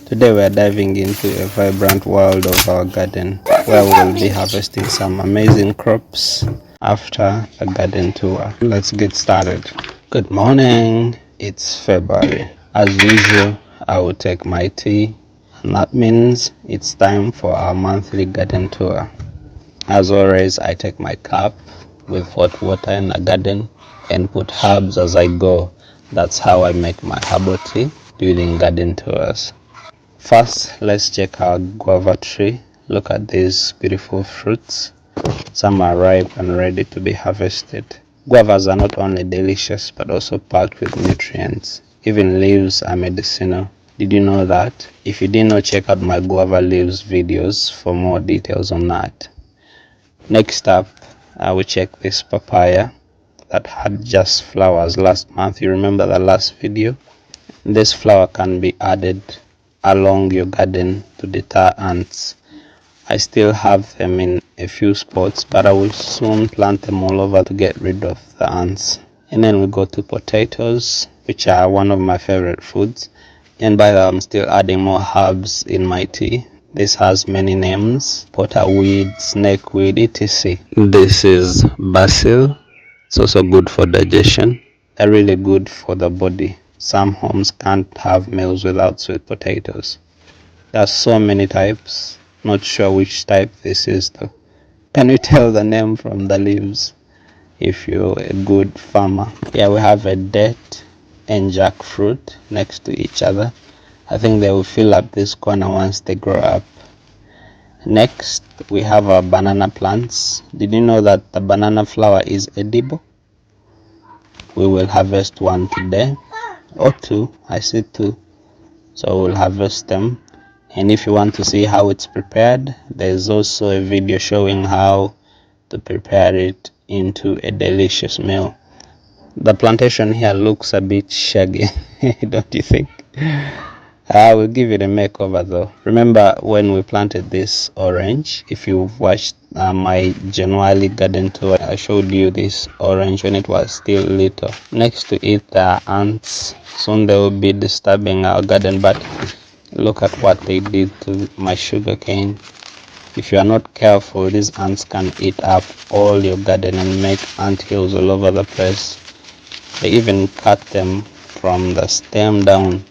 Today we are diving into a vibrant world of our garden where we'll be harvesting some amazing crops after a garden tour. Let's get started. Good morning, it's February. As usual, I will take my tea, and that means it's time for our monthly garden tour. As always, I take my cup with hot water in the garden and put herbs as I go. That's how I make my herbal tea during garden tours. First, let's check our guava tree. Look at these beautiful fruits. Some are ripe and ready to be harvested. Guavas are not only delicious but also packed with nutrients. Even leaves are medicinal. Did you know that? If you didn't know, check out my guava leaves videos for more details on that. Next up, I will check this papaya that had just flowers last month. You remember the last video? This flower can be added along your garden to deter ants. I still have them in a few spots, but I will soon plant them all over to get rid of the ants. And then we go to potatoes, which are one of my favorite foods. And by the way, I'm still adding more herbs in my tea. This has many names: potterweed, snakeweed, etc. This is basil. It's also good for digestion. They're really good for the body. Some homes can't have meals without sweet potatoes. There are so many types. Not sure which type this is though. Can you tell the name from the leaves if you're a good farmer? Yeah, we have a date and jackfruit next to each other. I think they will fill up this corner once they grow up. Next, we have our banana plants. Did you know that the banana flower is edible? We will harvest one today, or two. I see two. So we'll harvest them. And if you want to see how it's prepared, there's also a video showing how to prepare it into a delicious meal. The plantation here looks a bit shaggy, don't you think? I will give it a makeover though. Remember when we planted this orange? If you've watched my January garden tour, I showed you this orange when it was still little. Next to it, there are ants. Soon they will be disturbing our garden, but look at what they did to my sugarcane. If you are not careful, these ants can eat up all your garden and make ant hills all over the place. They even cut them from the stem down.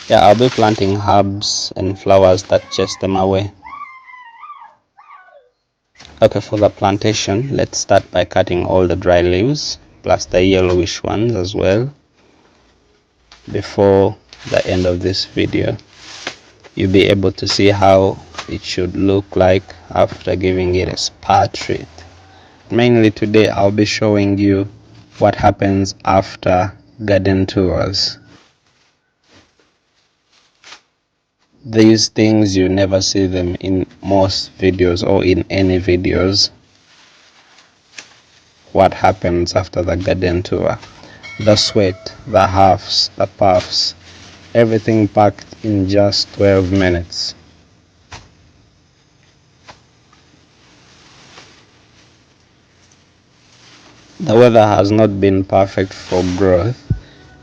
Yeah, I'll be planting herbs and flowers that chase them away. Okay, for the plantation, let's start by cutting all the dry leaves, plus the yellowish ones as well. Before the end of this video, you'll be able to see how it should look like after giving it a spa treat. Mainly today, I'll be showing you what happens after garden tours. These things, you never see them in most videos or in any videos. What happens after the garden tour? The sweat, the huffs, the puffs, everything packed in just 12 minutes. The weather has not been perfect for growth,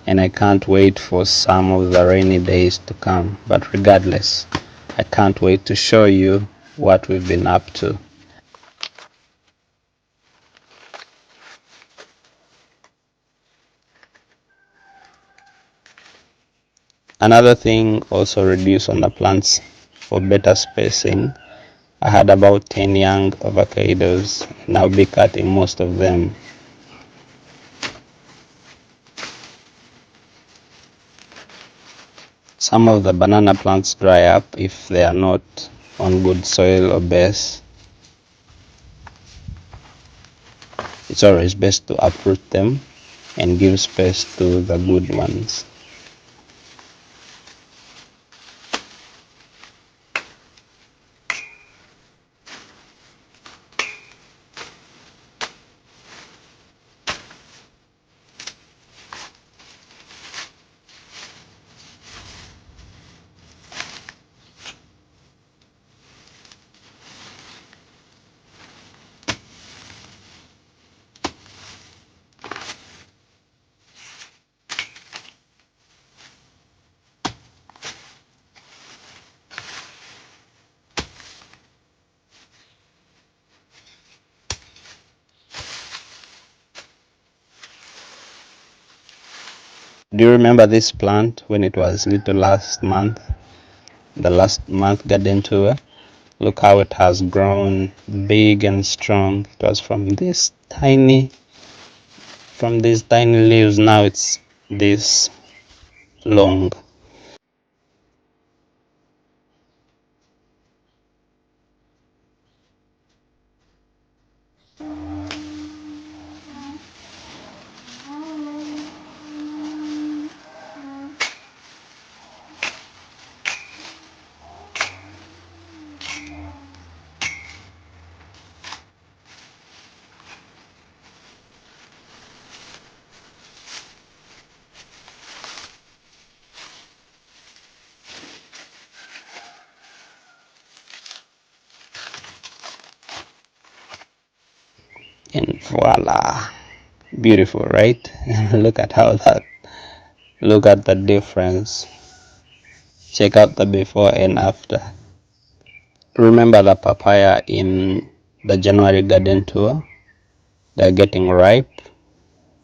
and I can't wait for some of the rainy days to come. But regardless, I can't wait to show you what we've been up to. Another thing, also reduce on the plants for better spacing. I had about 10 young avocados, and I'll be cutting most of them. Some of the banana plants dry up if they are not on good soil or base. It's always best to uproot them and give space to the good ones. Do you remember this plant when it was little last month? The last month garden tour? Look how it has grown big and strong. It was from these tiny leaves. Now it's this long. And voila, beautiful, right? Look at look at the difference. Check out the before and after. Remember the papaya in the January garden tour? They're getting ripe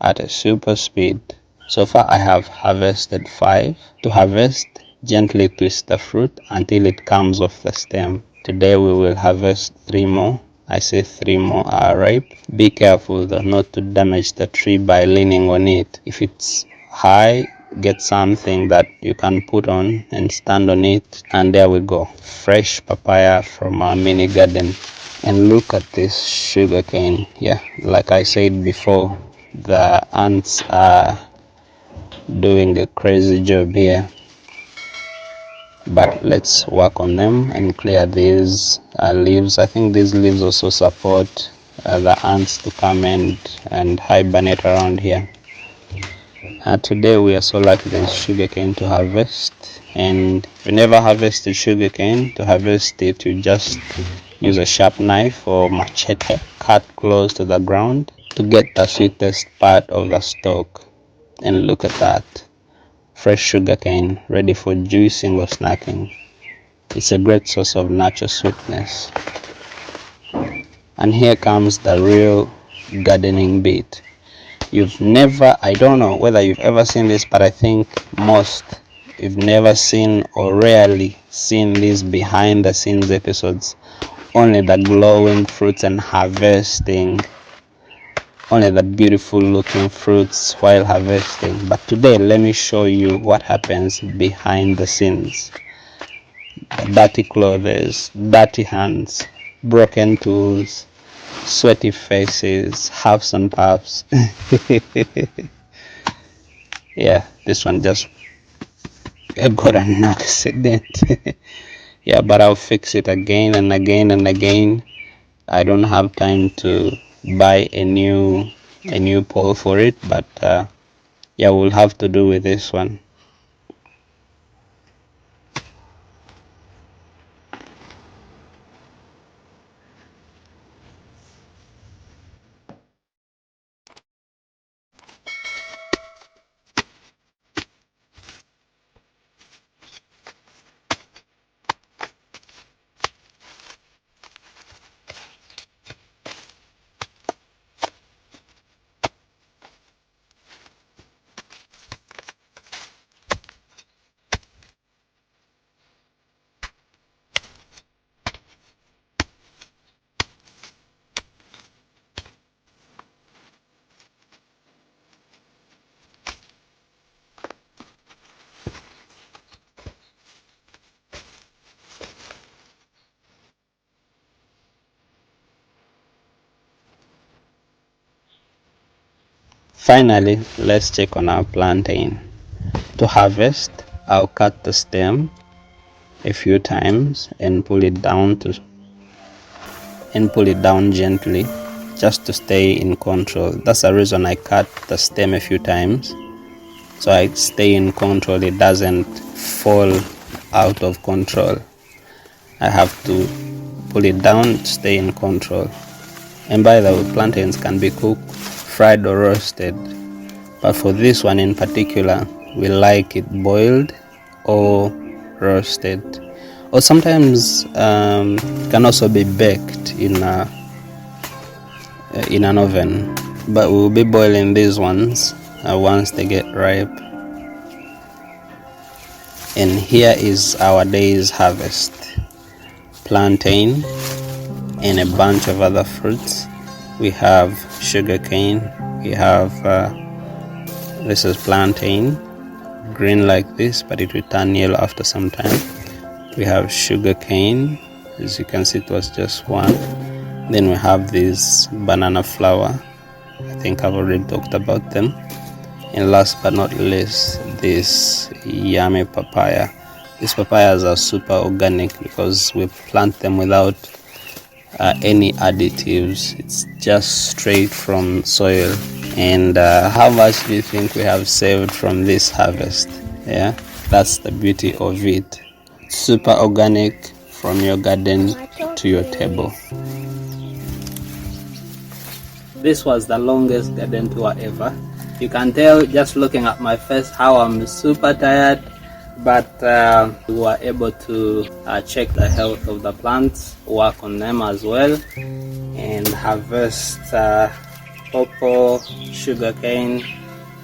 at a super speed. So far I have harvested 5. To harvest, gently twist the fruit until it comes off the stem. Today we will harvest 3 more. I say 3 more are ripe. Be careful though not to damage the tree by leaning on it. If it's high, get something that you can put on and stand on it, and there we go. Fresh papaya from our mini garden. And look at this sugarcane. Yeah, like I said before, the ants are doing a crazy job here, but let's work on them and clear these leaves. I think these leaves also support the ants to come and hibernate around here. Today we are so lucky there's sugarcane to harvest, and if you never harvested sugarcane, to harvest it you just use a sharp knife or machete, cut close to the ground to get the sweetest part of the stalk. And look at that, fresh sugarcane ready for juicing or snacking. It's a great source of natural sweetness. And here comes the real gardening bit. I don't know whether you've ever seen this, but I think you've never seen or rarely seen these behind the scenes episodes. Only the glowing fruits and harvesting, only the beautiful looking fruits while harvesting. But today let me show you what happens behind the scenes. Dirty clothes, dirty hands, broken tools, sweaty faces, huffs and puffs. Yeah, this one just got an accident. Yeah, but I'll fix it again and again and again. I don't have time to buy a new pole for it, but yeah, we'll have to do with this one. Finally, let's check on our plantain. To harvest, I'll cut the stem a few times and pull it down gently just to stay in control. That's the reason I cut the stem a few times, so I stay in control. It doesn't fall out of control. I have to pull it down to stay in control. And by the way, plantains can be cooked, fried or roasted, but for this one in particular, we like it boiled or roasted, or sometimes it can also be baked in an oven, but we'll be boiling these ones once they get ripe. And here is our day's harvest: plantain and a bunch of other fruits. We have sugarcane, we have this is plantain, green like this, but it will turn yellow after some time. We have sugarcane, as you can see it was just one. Then we have this banana flower, I think I've already talked about them. And last but not least, this yummy papaya. These papayas are super organic because we plant them without any additives. It's just straight from soil. And how much do you think we have saved from this harvest? Yeah, that's the beauty of it. Super organic, from your garden to your table. This was the longest garden tour ever. You can tell just looking at my face how I'm super tired, but we were able to check the health of the plants, work on them as well, and harvest pawpaw, sugarcane,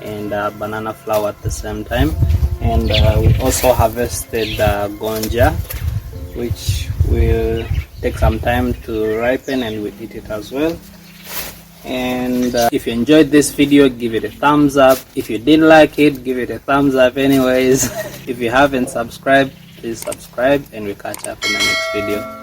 and banana flower at the same time. And we also harvested gonja, which will take some time to ripen, and we eat it as well. And if you enjoyed this video, give it a thumbs up. If you didn't like it, give it a thumbs up anyways. If you haven't subscribed, please subscribe, and we'll catch up in the next video.